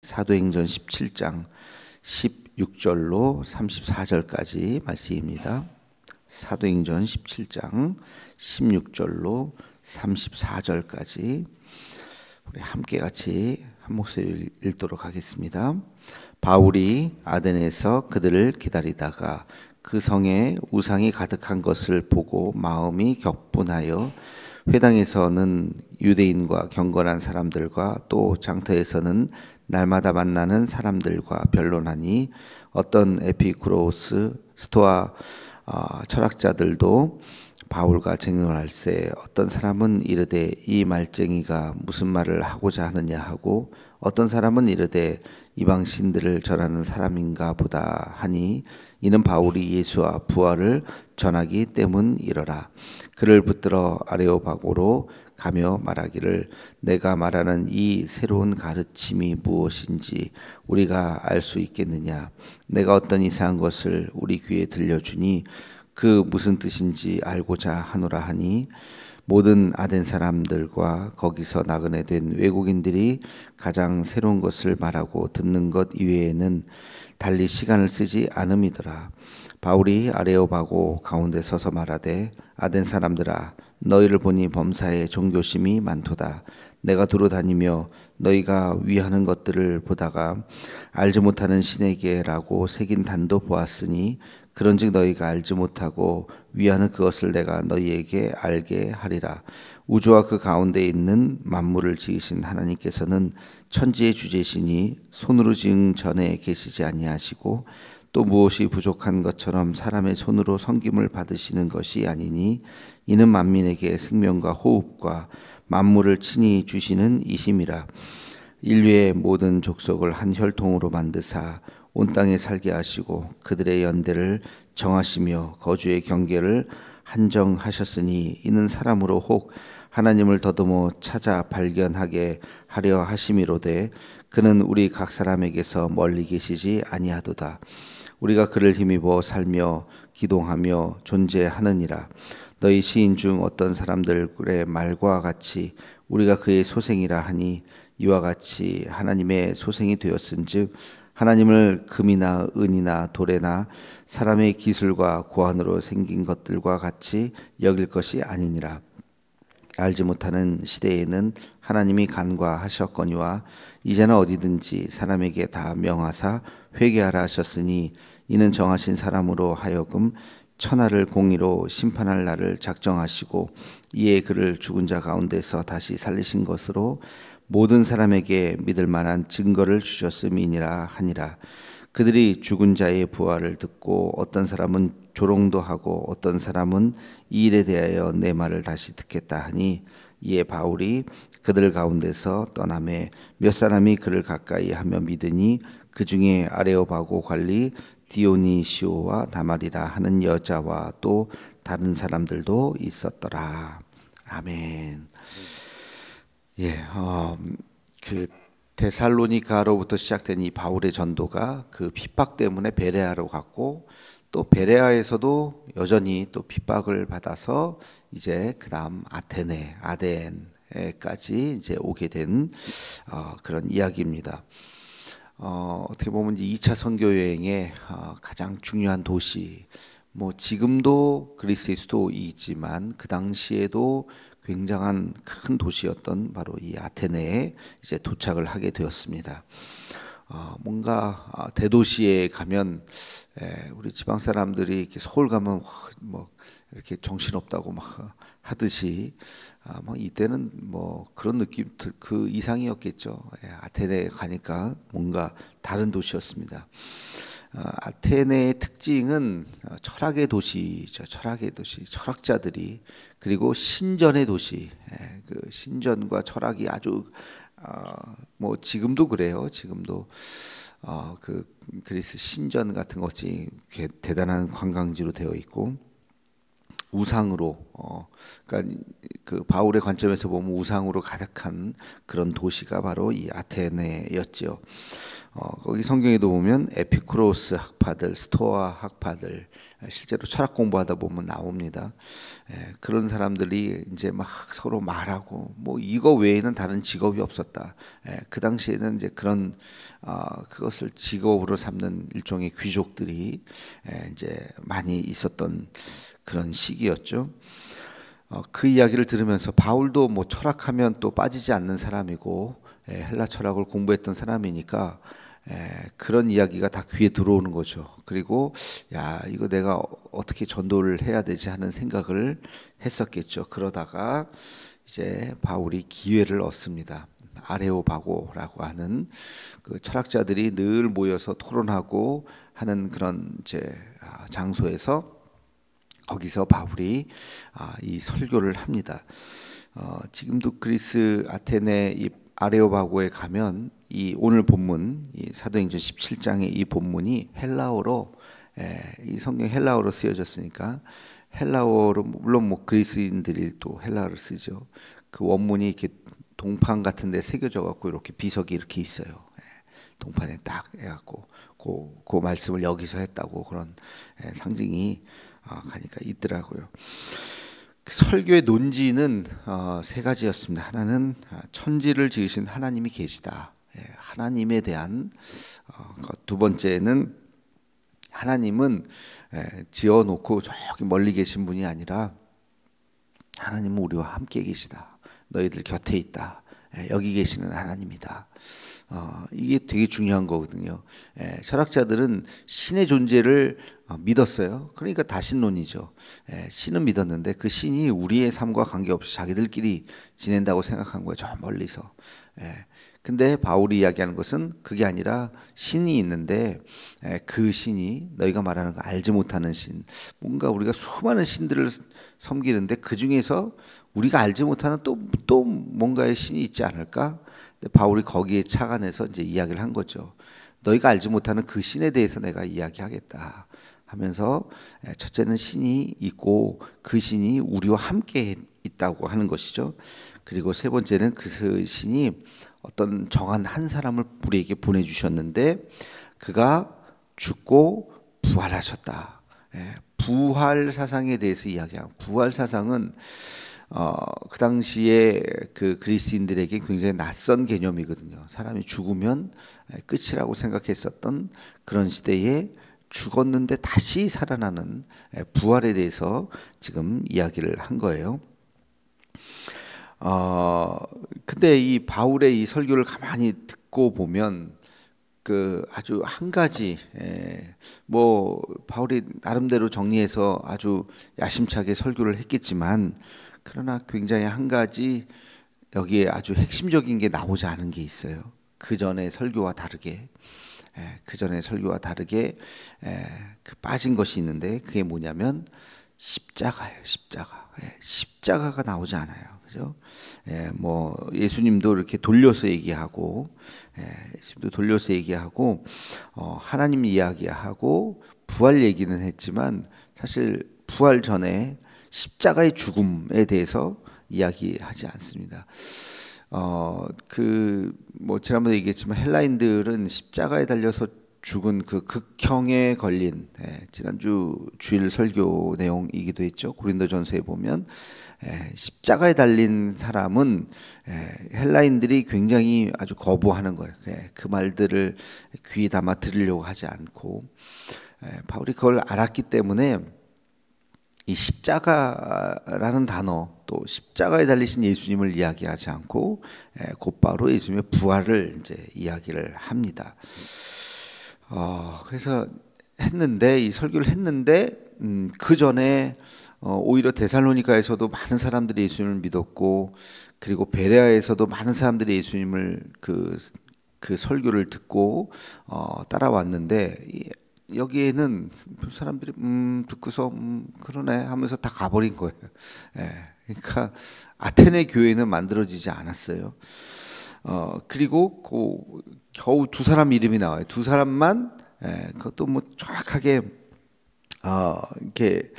사도행전 17장 16절로 34절까지 말씀입니다. 사도행전 17장 16절로 34절까지 우리 함께 같이 한 목소리를 읽도록 하겠습니다. 바울이 아데네에서 그들을 기다리다가 그 성에 우상이 가득한 것을 보고 마음이 격분하여 회당에서는 유대인과 경건한 사람들과 또 장터에서는 날마다 만나는 사람들과 변론하니 어떤 에피쿠로스 스토아 철학자들도 바울과 쟁론할세 어떤 사람은 이르되 이 말쟁이가 무슨 말을 하고자 하느냐 하고 어떤 사람은 이르되 이방신들을 전하는 사람인가 보다 하니 이는 바울이 예수와 부활을 전하기 때문이러라. 그를 붙들어 아레오바고로 가며 말하기를 내가 말하는 이 새로운 가르침이 무엇인지 우리가 알 수 있겠느냐. 내가 어떤 이상한 것을 우리 귀에 들려주니 그 무슨 뜻인지 알고자 하노라 하니 모든 아덴 사람들과 거기서 나그네 된 외국인들이 가장 새로운 것을 말하고 듣는 것 이외에는 달리 시간을 쓰지 않음이더라. 바울이 아레오바고 가운데 서서 말하되 아덴 사람들아 너희를 보니 범사에 종교심이 많도다. 내가 두루 다니며 너희가 위하는 것들을 보다가 알지 못하는 신에게라고 새긴 단도 보았으니 그런즉 너희가 알지 못하고 위하는 그것을 내가 너희에게 알게 하리라. 우주와 그 가운데 있는 만물을 지으신 하나님께서는 천지의 주제시니 손으로 지은 전에 계시지 아니하시고 또 무엇이 부족한 것처럼 사람의 손으로 섬김을 받으시는 것이 아니니 이는 만민에게 생명과 호흡과 만물을 친히 주시는 이심이라. 인류의 모든 족속을 한 혈통으로 만드사 온 땅에 살게 하시고 그들의 연대를 정하시며 거주의 경계를 한정하셨으니 이는 사람으로 혹 하나님을 더듬어 찾아 발견하게 하려 하심이로되 그는 우리 각 사람에게서 멀리 계시지 아니하도다. 우리가 그를 힘입어 살며 기동하며 존재하느니라. 너희 시인 중 어떤 사람들의 말과 같이 우리가 그의 소생이라 하니 이와 같이 하나님의 소생이 되었은즉 하나님을 금이나 은이나 돌에나 사람의 기술과 고안으로 생긴 것들과 같이 여길 것이 아니니라. 알지 못하는 시대에는 하나님이 간과하셨거니와 이제는 어디든지 사람에게 다 명하사 회개하라 하셨으니 이는 정하신 사람으로 하여금 천하를 공의로 심판할 날을 작정하시고 이에 그를 죽은 자 가운데서 다시 살리신 것으로 모든 사람에게 믿을 만한 증거를 주셨음이니라 하니라. 그들이 죽은 자의 부활을 듣고 어떤 사람은 조롱도 하고 어떤 사람은 이 일에 대하여 내 말을 다시 듣겠다 하니 이에 바울이 그들 가운데서 떠나매 몇 사람이 그를 가까이 하며 믿으니 그 중에 아레오바고 관리 디오니시오와 다말이라 하는 여자와 또 다른 사람들도 있었더라. 아멘. 그 데살로니가로부터 시작된 이 바울의 전도가 그 핍박 때문에 베레아로 갔고 또 베레아에서도 여전히 또 핍박을 받아서 이제 그다음 아덴까지 이제 오게 된 그런 이야기입니다. 어떻게 보면 이제 2차 선교 여행의 가장 중요한 도시, 뭐 지금도 그리스의 수도이지만 그 당시에도 굉장한 큰 도시였던 바로 이 아테네에 이제 도착을 하게 되었습니다. 뭔가 대도시에 가면 우리 지방 사람들이 이렇게 서울 가면 뭐 이렇게 정신없다고 막 하듯이 뭐 이때는 뭐 그런 느낌 그 이상이었겠죠. 아테네에 가니까 뭔가 다른 도시였습니다. 아테네의 특징은 철학의 도시죠. 철학의 도시, 철학자들이 그리고 신전의 도시. 그 신전과 철학이 아주 뭐 지금도 그래요. 지금도 그 그리스 신전 같은 것이 대단한 관광지로 되어 있고 우상으로 그러니까 그 바울의 관점에서 보면 우상으로 가득한 그런 도시가 바로 이 아테네였죠. 거기 성경에도 보면 에피쿠로스 학파들, 스토아 학파들 실제로 철학 공부하다 보면 나옵니다. 그런 사람들이 이제 막 서로 말하고 뭐 이거 외에는 다른 직업이 없었다. 그 당시에는 이제 그런 그것을 직업으로 삼는 일종의 귀족들이 이제 많이 있었던 그런 시기였죠. 그 이야기를 들으면서 바울도 뭐 철학하면 또 빠지지 않는 사람이고 헬라 철학을 공부했던 사람이니까 그런 이야기가 다 귀에 들어오는 거죠. 그리고 야 이거 내가 어떻게 전도를 해야 되지 하는 생각을 했었겠죠. 그러다가 이제 바울이 기회를 얻습니다. 아레오바고라고 하는 그 철학자들이 늘 모여서 토론하고 하는 그런 이제 장소에서 거기서 바울이 이 설교를 합니다. 지금도 그리스 아테네 이 아레오바고에 가면 이 오늘 본문 이 사도행전 17장의 이 본문이 헬라어로 이 성경 헬라어로 쓰여졌으니까 헬라어로 물론 뭐 그리스인들이 또 헬라어를 쓰죠. 그 원문이 이렇게 동판 같은데 새겨져 갖고 이렇게 비석이 이렇게 있어요. 동판에 딱 해갖고 그 말씀을 여기서 했다고 그런 상징이 가니까 있더라고요. 설교의 논지는 세 가지였습니다. 하나는 천지를 지으신 하나님이 계시다. 하나님에 대한 두 번째는 하나님은 지어놓고 저기 멀리 계신 분이 아니라 하나님은 우리와 함께 계시다. 너희들 곁에 있다. 여기 계시는 하나님이다. 이게 되게 중요한 거거든요. 철학자들은 신의 존재를 믿었어요. 그러니까 다신론이죠. 신은 믿었는데 그 신이 우리의 삶과 관계없이 자기들끼리 지낸다고 생각한 거예요. 저 멀리서. 근데 바울이 이야기하는 것은 그게 아니라 신이 있는데 그 신이 너희가 말하는 거 알지 못하는 신, 뭔가 우리가 수많은 신들을 섬기는데 그 중에서 우리가 알지 못하는 또 뭔가의 신이 있지 않을까? 근데 바울이 거기에 착안해서 이제 이야기를 한 거죠. 너희가 알지 못하는 그 신에 대해서 내가 이야기하겠다 하면서 첫째는 신이 있고 그 신이 우리와 함께 있다고 하는 것이죠. 그리고 세 번째는 그 신이 어떤 정한 한 사람을 우리에게 보내주셨는데 그가 죽고 부활하셨다. 부활 사상에 대해서 이야기하고 부활 사상은 그 당시에 그 그리스인들에게 굉장히 낯선 개념이거든요. 사람이 죽으면 끝이라고 생각했었던 그런 시대에 죽었는데 다시 살아나는 부활에 대해서 지금 이야기를 한 거예요. 근데 이 바울의 이 설교를 가만히 듣고 보면 그 아주 한 가지 뭐 바울이 나름대로 정리해서 아주 야심차게 설교를 했겠지만 그러나 굉장히 한 가지 여기에 아주 핵심적인 게 나오지 않은 게 있어요. 그 전에 설교와 다르게 그 빠진 것이 있는데 그게 뭐냐면 십자가예요. 십자가가 나오지 않아요. 그죠? 뭐 예수님도 이렇게 돌려서 얘기하고, 하나님 이야기하고 부활 얘기는 했지만 사실 부활 전에 십자가의 죽음에 대해서 이야기하지 않습니다. 뭐 지난번에 얘기했지만 헬라인들은 십자가에 달려서 죽은 그 극형에 걸린 지난주 주일 설교 내용이기도 했죠. 고린도전서에 보면 십자가에 달린 사람은 헬라인들이 굉장히 아주 거부하는 거예요. 그 말들을 귀에 담아 들으려고 하지 않고 바울이 그걸 알았기 때문에 이 십자가라는 단어 또 십자가에 달리신 예수님을 이야기하지 않고 곧바로 예수님의 부활을 이제 이야기를 합니다. 그래서 이 설교를 했는데 그 전에 오히려 데살로니가에서도 많은 사람들이 예수님을 믿었고 그리고 베레아에서도 많은 사람들이 예수님을 그 설교를 듣고 따라왔는데 여기에는 사람들이 듣고서 그러네 하면서 다 가버린 거예요. 그러니까 아테네 교회는 만들어지지 않았어요. 그리고 겨우 두 사람 이름이 나와요. 두 사람만 그것도 뭐 정확하게 이렇게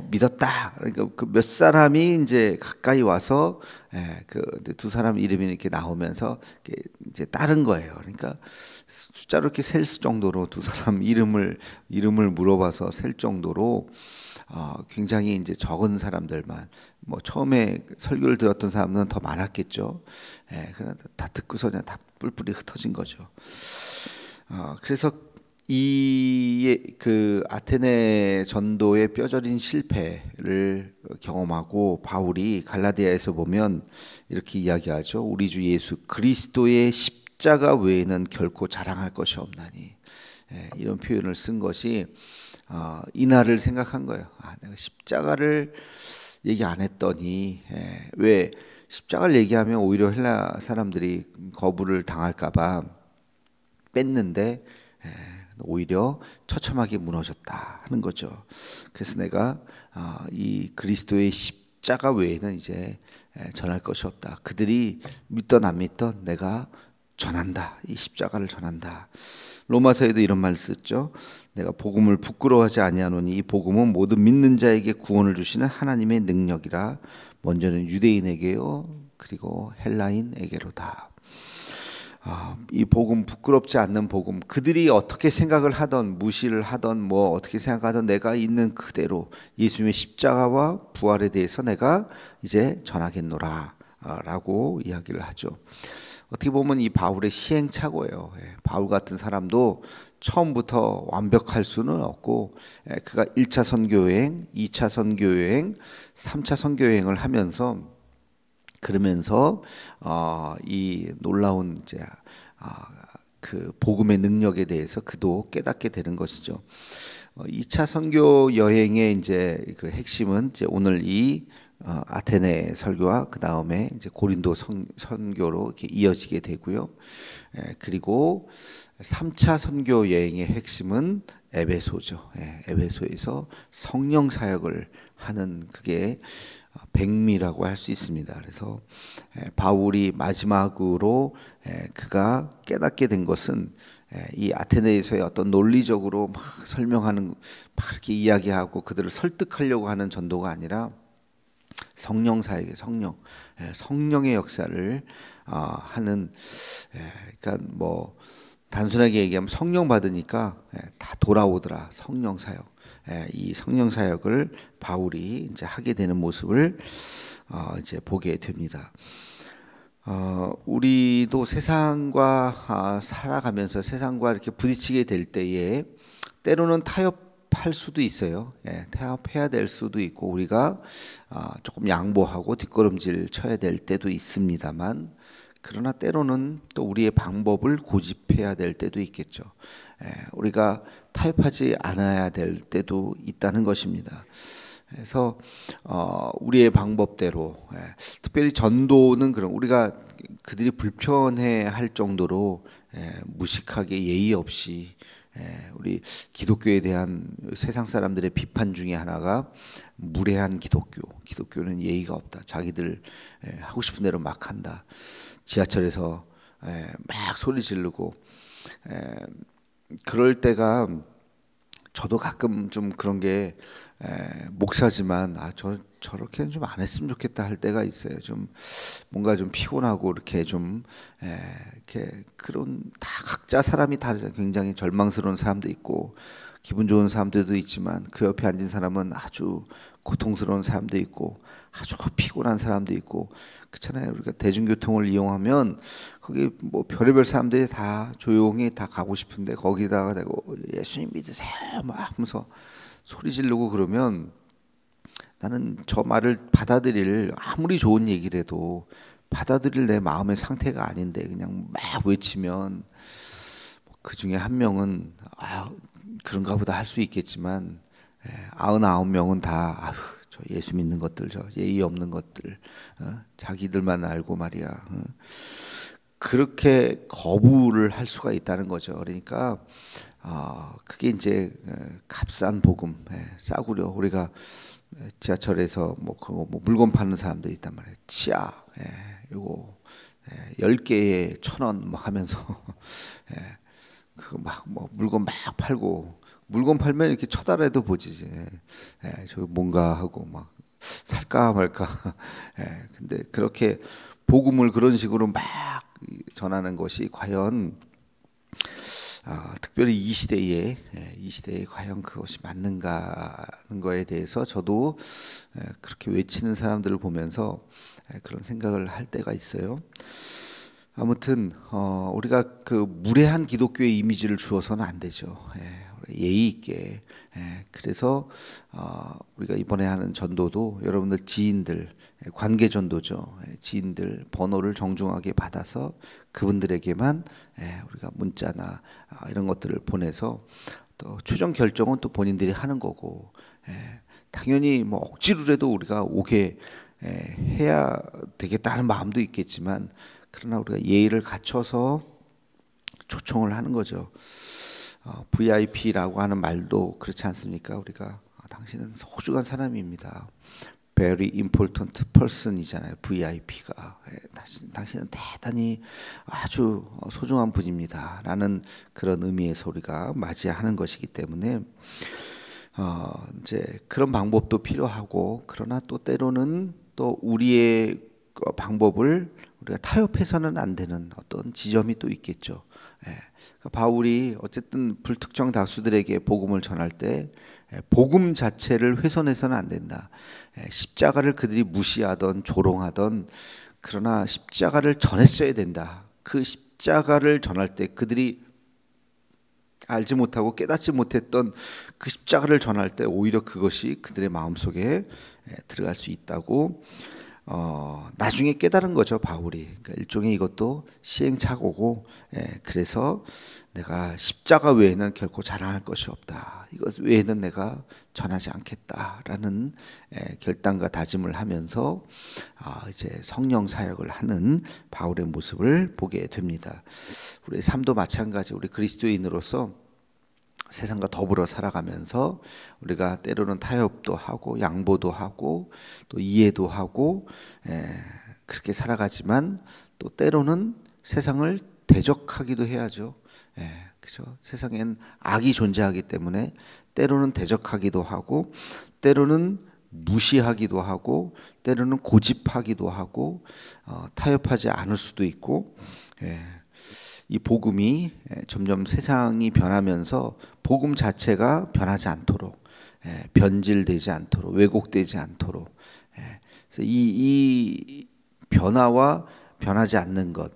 믿었다. 그러니까 그 몇 사람이 이제 가까이 와서 그 두 사람 이름이 이렇게 나오면서 이렇게 이제 따른 거예요. 그러니까 숫자로 이렇게 셀 정도로 두 사람 이름을 물어봐서 셀 정도로 굉장히 이제 적은 사람들만 뭐 처음에 설교를 들었던 사람은 더 많았겠죠. 그러나 다 듣고서 그냥 다 뿔뿔이 흩어진 거죠. 그래서 그 아테네 전도의 뼈저린 실패를 경험하고 바울이 갈라디아에서 보면 이렇게 이야기하죠. 우리 주 예수 그리스도의 십자가 외에는 결코 자랑할 것이 없나니. 이런 표현을 쓴 것이 이날을 생각한 거예요. 내가 십자가를 얘기 안 했더니 왜 십자가를 얘기하면 오히려 헬라 사람들이 거부를 당할까봐 뺐는데 오히려 처참하게 무너졌다 하는 거죠. 그래서 내가 이 그리스도의 십자가 외에는 이제 전할 것이 없다. 그들이 믿던 안 믿던 내가 전한다. 이 십자가를 전한다. 로마서에도 이런 말 썼죠. 내가 복음을 부끄러워하지 아니하노니 이 복음은 모든 믿는 자에게 구원을 주시는 하나님의 능력이라. 먼저는 유대인에게요, 그리고 헬라인에게로다. 이 복음, 부끄럽지 않는 복음, 그들이 어떻게 생각을 하던 무시를 하던 뭐 어떻게 생각하던 내가 있는 그대로 예수님의 십자가와 부활에 대해서 내가 이제 전하겠노라 라고 이야기를 하죠. 어떻게 보면 이 바울의 시행착오예요. 바울 같은 사람도 처음부터 완벽할 수는 없고, 그가 1차 선교여행, 2차 선교여행, 3차 선교여행을 하면서 그러면서 이 놀라운 이제 그 복음의 능력에 대해서 그도 깨닫게 되는 것이죠. 2차 선교 여행의 이제 그 핵심은 이제 오늘 이 아테네 설교와 그 다음에 이제 고린도 선교로 이렇게 이어지게 되고요. 그리고 3차 선교 여행의 핵심은 에베소죠. 에베소에서 성령 사역을 하는 그게 백미라고 할 수 있습니다. 그래서 바울이 마지막으로 그가 깨닫게 된 것은 이 아테네에서의 어떤 논리적으로 막 설명하는, 막 이렇게 이야기하고 그들을 설득하려고 하는 전도가 아니라 성령 사역의 성령의 역사를 하는, 그러니까 뭐 단순하게 얘기하면 성령 받으니까 다 돌아오더라. 성령 사역. 이 성령 사역을 바울이 이제 하게 되는 모습을 이제 보게 됩니다. 우리도 세상과 살아가면서 세상과 이렇게 부딪히게 될 때에 때로는 타협할 수도 있어요. 타협해야 될 수도 있고 우리가 조금 양보하고 뒷걸음질 쳐야 될 때도 있습니다만, 그러나 때로는 또 우리의 방법을 고집해야 될 때도 있겠죠. 우리가 타협하지 않아야 될 때도 있다는 것입니다. 그래서 우리의 방법대로, 특별히 전도는 그런 우리가 그들이 불편해할 정도로 무식하게 예의 없이, 우리 기독교에 대한 세상 사람들의 비판 중에 하나가 무례한 기독교는 예의가 없다. 자기들 하고 싶은 대로 막 한다. 지하철에서 막 소리 지르고, 그럴 때가 저도 가끔 좀 그런 게 목사지만 저렇게는 좀 안 했으면 좋겠다 할 때가 있어요. 좀 뭔가 좀 피곤하고 이렇게 좀 이렇게 그런, 다 각자 사람이 다르잖아요. 굉장히 절망스러운 사람도 있고 기분 좋은 사람들도 있지만 그 옆에 앉은 사람은 아주 고통스러운 사람도 있고 아주 피곤한 사람도 있고 그렇잖아요. 우리가 대중교통을 이용하면 거기 뭐 별의별 사람들이 다 조용히 다 가고 싶은데 거기다가 대고 예수님 믿으세요 막 하면서 소리 지르고 그러면 나는 저 말을 아무리 좋은 얘기를 해도 받아들일 내 마음의 상태가 아닌데 그냥 막 외치면, 그 중에 한 명은 그런가 보다 할 수 있겠지만 99명은 다 저 예수 믿는 것들, 저 예의 없는 것들, 자기들만 알고 말이야. 그렇게 거부를 할 수가 있다는 거죠. 그러니까 그게 이제 값싼 복음, 싸구려. 우리가 지하철에서 뭐 물건 파는 사람도 있단 말이에요. 치약, 요거 10개에 1,000원 막 하면서 그거 막 뭐 물건 막 팔고 물건 팔면 이렇게 쳐다라도 보지. 저기 뭔가 하고 막 살까 말까. 근데 그렇게 복음을 그런 식으로 막 전하는 것이 과연 특별히 이 시대에 과연 그것이 맞는가 하는 거에 대해서 저도 그렇게 외치는 사람들을 보면서 그런 생각을 할 때가 있어요. 아무튼 우리가 그 무례한 기독교의 이미지를 주어서는 안 되죠. 예의 있게. 그래서 우리가 이번에 하는 전도도 여러분들 지인들 관계 전도죠. 지인들 번호를 정중하게 받아서 그분들에게만 우리가 문자나 이런 것들을 보내서 또 최종 결정은 또 본인들이 하는 거고, 당연히 뭐 억지로라도 우리가 오게 해야 되겠다는 마음도 있겠지만, 그러나 우리가 예의를 갖춰서 초청을 하는 거죠. VIP라고 하는 말도 그렇지 않습니까? 우리가 당신은 소중한 사람입니다. Very important person이잖아요. VIP가. 당신은 대단히 아주 소중한 분입니다. 라는 그런 의미에서 우리가 맞이하는 것이기 때문에 이제 그런 방법도 필요하고, 그러나 또 때로는 또 우리의 방법을 우리가 타협해서는 안 되는 어떤 지점이 또 있겠죠. 그러니까 바울이 어쨌든 불특정 다수들에게 복음을 전할 때 복음 자체를 훼손해서는 안 된다. 십자가를 그들이 무시하던 조롱하던, 그러나 십자가를 전했어야 된다. 그 십자가를 전할 때 그들이 알지 못하고 깨닫지 못했던 그 십자가를 전할 때 오히려 그것이 그들의 마음속에 들어갈 수 있다고 나중에 깨달은 거죠, 바울이. 그러니까 일종의 이것도 시행착오고, 그래서 내가 십자가 외에는 결코 자랑할 것이 없다. 이것 외에는 내가 전하지 않겠다라는 결단과 다짐을 하면서 이제 성령 사역을 하는 바울의 모습을 보게 됩니다. 우리의 삶도 마찬가지. 우리 그리스도인으로서 세상과 더불어 살아가면서 우리가 때로는 타협도 하고 양보도 하고 또 이해도 하고 그렇게 살아가지만, 또 때로는 세상을 대적하기도 해야죠. 그렇죠. 세상엔 악이 존재하기 때문에 때로는 대적하기도 하고, 때로는 무시하기도 하고, 때로는 고집하기도 하고, 타협하지 않을 수도 있고. 이 복음이 점점 세상이 변하면서 복음 자체가 변하지 않도록, 변질되지 않도록, 왜곡되지 않도록, 그래서 이 변화와 변하지 않는 것,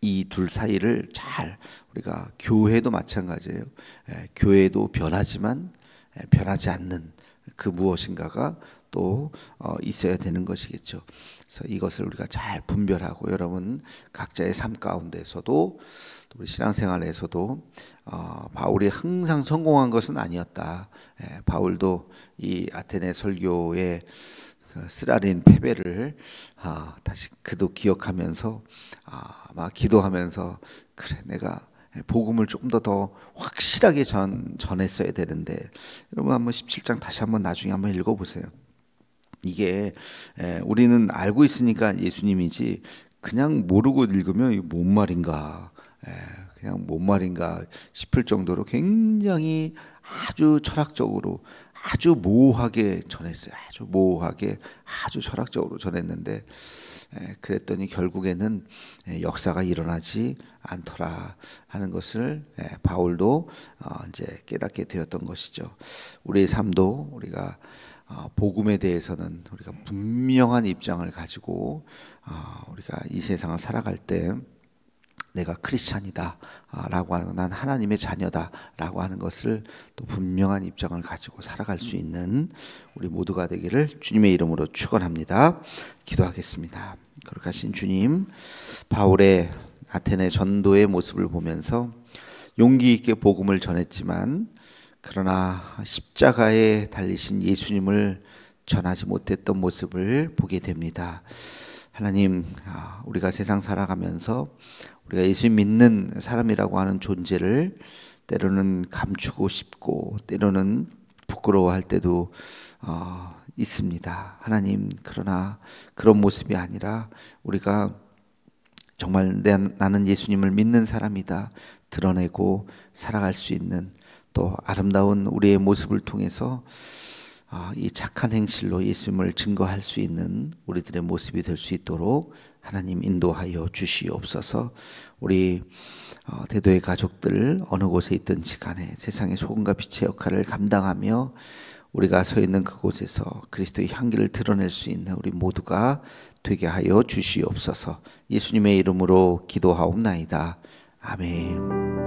이 둘 사이를 잘, 우리가 교회도 마찬가지예요. 교회도 변하지만 변하지 않는 그 무엇인가가 또 있어야 되는 것이겠죠. 그래서 이것을 우리가 잘 분별하고, 여러분 각자의 삶 가운데서도, 우리 신앙생활에서도 바울이 항상 성공한 것은 아니었다. 바울도 이 아테네 설교의 그 쓰라린 패배를 다시 그도 기억하면서 막 기도하면서, 그래 내가 복음을 조금 더 확실하게 전했어야 되는데. 여러분 한번 17장 다시 한번 나중에 한번 읽어보세요. 이게 우리는 알고 있으니까 예수님이지, 그냥 모르고 읽으면 이게 뭔 말인가, 그냥 뭔 말인가 싶을 정도로 굉장히 아주 철학적으로 아주 모호하게 전했어요. 아주 모호하게 아주 철학적으로 전했는데, 그랬더니 결국에는 역사가 일어나지 않더라 하는 것을 바울도 이제 깨닫게 되었던 것이죠. 우리의 삶도 우리가 복음에 대해서는 우리가 분명한 입장을 가지고 우리가 이 세상을 살아갈 때 내가 크리스찬이다 라고 하는, 난 하나님의 자녀다 라고 하는 것을 또 분명한 입장을 가지고 살아갈 수 있는 우리 모두가 되기를 주님의 이름으로 축원합니다. 기도하겠습니다. 거룩하신 주님, 바울의 아테네 전도의 모습을 보면서 용기 있게 복음을 전했지만, 그러나 십자가에 달리신 예수님을 전하지 못했던 모습을 보게 됩니다. 하나님, 우리가 세상 살아가면서 우리가 예수 믿는 사람이라고 하는 존재를 때로는 감추고 싶고, 때로는 부끄러워할 때도 있습니다. 하나님, 그러나 그런 모습이 아니라 우리가 정말 나는 예수님을 믿는 사람이다 드러내고 살아갈 수 있는, 또 아름다운 우리의 모습을 통해서 이 착한 행실로 예수님을 증거할 수 있는 우리들의 모습이 될 수 있도록 하나님 인도하여 주시옵소서. 우리 대도의 가족들 어느 곳에 있든지 간에 세상의 소금과 빛의 역할을 감당하며 우리가 서 있는 그곳에서 그리스도의 향기를 드러낼 수 있는 우리 모두가 되게 하여 주시옵소서. 예수님의 이름으로 기도하옵나이다. 아멘.